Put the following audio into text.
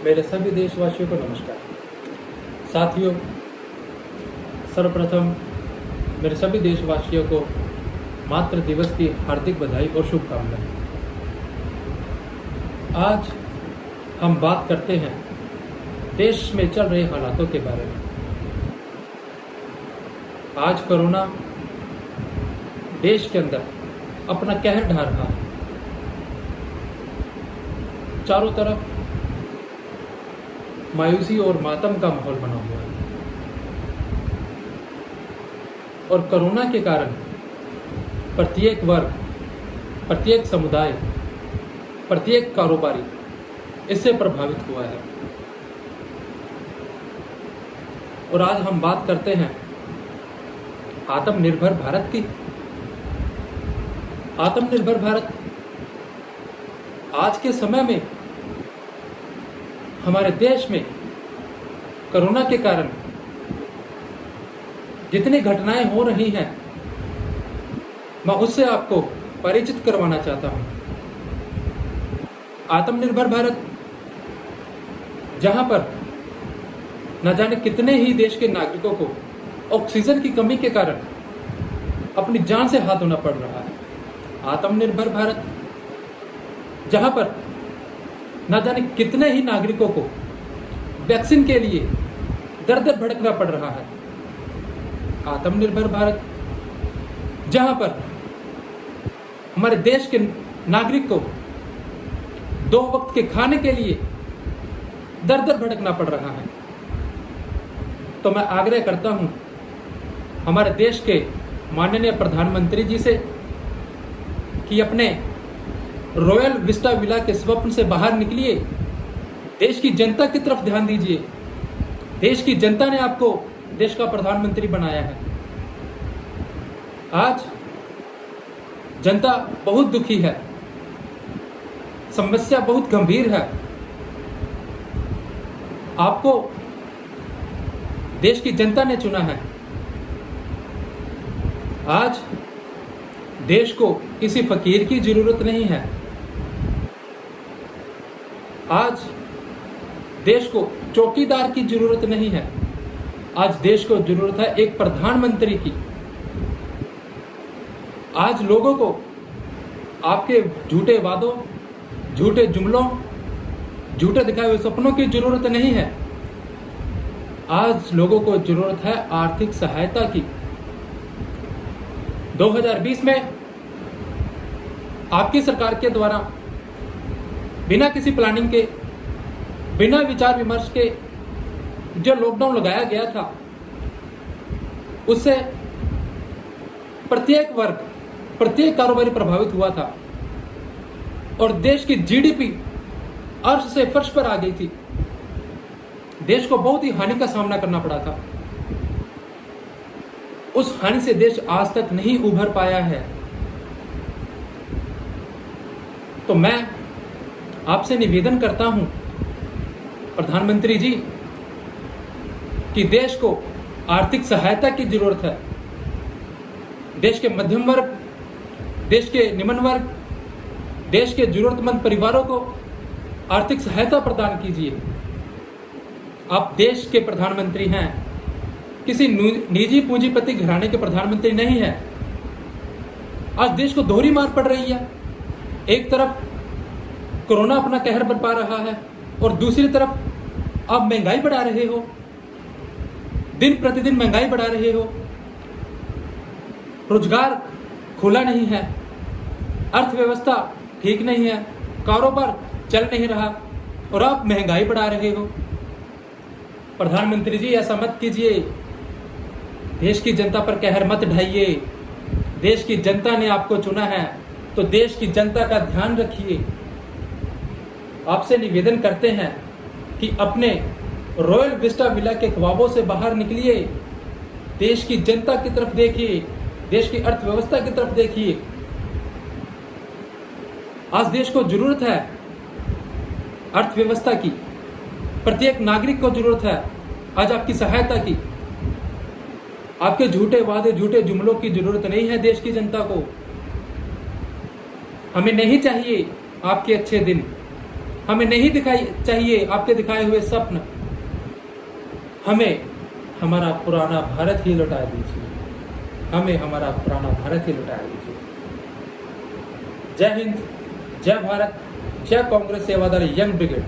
मेरे सभी देशवासियों को नमस्कार। साथियों, सर्वप्रथम मेरे सभी देशवासियों को मातृ दिवस की हार्दिक बधाई और शुभकामनाएं। आज हम बात करते हैं देश में चल रहे हालातों के बारे में। आज कोरोना देश के अंदर अपना कहर ढा रहा है। चारों तरफ मायूसी और मातम का माहौल बना हुआ है और कोरोना के कारण प्रत्येक वर्ग, प्रत्येक समुदाय, प्रत्येक कारोबारी इससे प्रभावित हुआ है। और आज हम बात करते हैं आत्मनिर्भर भारत की। आत्मनिर्भर भारत आज के समय में हमारे देश में कोरोना के कारण जितनी घटनाएं हो रही हैं, मैं उससे आपको परिचित करवाना चाहता हूं। आत्मनिर्भर भारत, जहां पर न जाने कितने ही देश के नागरिकों को ऑक्सीजन की कमी के कारण अपनी जान से हाथ धोना पड़ रहा है। आत्मनिर्भर भारत, जहां पर न जाने कितने ही नागरिकों को वैक्सीन के लिए दर दर भटकना पड़ रहा है। आत्मनिर्भर भारत, जहां पर हमारे देश के नागरिक को 2 वक्त के खाने के लिए दर दर भटकना पड़ रहा है। तो मैं आग्रह करता हूं हमारे देश के माननीय प्रधानमंत्री जी से कि अपने रॉयल विस्टा विला के स्वप्न से बाहर निकलिए, देश की जनता की तरफ ध्यान दीजिए। देश की जनता ने आपको देश का प्रधानमंत्री बनाया है। आज जनता बहुत दुखी है, समस्या बहुत गंभीर है। आपको देश की जनता ने चुना है। आज देश को किसी फकीर की जरूरत नहीं है। आज देश को चौकीदार की जरूरत नहीं है। आज देश को जरूरत है एक प्रधानमंत्री की। आज लोगों को आपके झूठे वादों, झूठे जुमलों, झूठे दिखाए हुए सपनों की जरूरत नहीं है। आज लोगों को जरूरत है आर्थिक सहायता की। 2020 में आपकी सरकार के द्वारा बिना किसी प्लानिंग के, बिना विचार विमर्श के जो लॉकडाउन लगाया गया था, उससे प्रत्येक वर्ग, प्रत्येक कारोबारी प्रभावित हुआ था और देश की जीडीपी अर्श से फर्श पर आ गई थी। देश को बहुत ही हानि का सामना करना पड़ा था। उस हानि से देश आज तक नहीं उभर पाया है। तो मैं आपसे निवेदन करता हूं प्रधानमंत्री जी कि देश को आर्थिक सहायता की जरूरत है। देश के मध्यम वर्ग, देश के निम्न वर्ग, देश के जरूरतमंद परिवारों को आर्थिक सहायता प्रदान कीजिए। आप देश के प्रधानमंत्री हैं, किसी निजी पूंजीपति घराने के प्रधानमंत्री नहीं है। आज देश को दोहरी मार पड़ रही है। एक तरफ कोरोना अपना कहर बरपा रहा है और दूसरी तरफ आप महंगाई बढ़ा रहे हो, दिन प्रतिदिन महंगाई बढ़ा रहे हो। रोजगार खुला नहीं है, अर्थव्यवस्था ठीक नहीं है, कारोबार चल नहीं रहा और आप महंगाई बढ़ा रहे हो। प्रधानमंत्री जी, ऐसा मत कीजिए। देश की जनता पर कहर मत ढाइए। देश की जनता ने आपको चुना है, तो देश की जनता का ध्यान रखिए। आपसे निवेदन करते हैं कि अपने रॉयल विस्टा विला के ख्वाबों से बाहर निकलिए। देश की जनता की तरफ देखिए, देश की अर्थव्यवस्था की तरफ देखिए। आज देश को जरूरत है अर्थव्यवस्था की, प्रत्येक नागरिक को जरूरत है आज आपकी सहायता की। आपके झूठे वादे, झूठे जुमलों की जरूरत नहीं है देश की जनता को। हमें नहीं चाहिए आपके अच्छे दिन, हमें नहीं दिखाई चाहिए आपके दिखाए हुए स्वप्न। हमें हमारा पुराना भारत ही लौटा दीजिए, हमें हमारा पुराना भारत ही लौटा दीजिए। जय हिंद, जय भारत, जय कांग्रेस सेवादल यंग ब्रिगेड।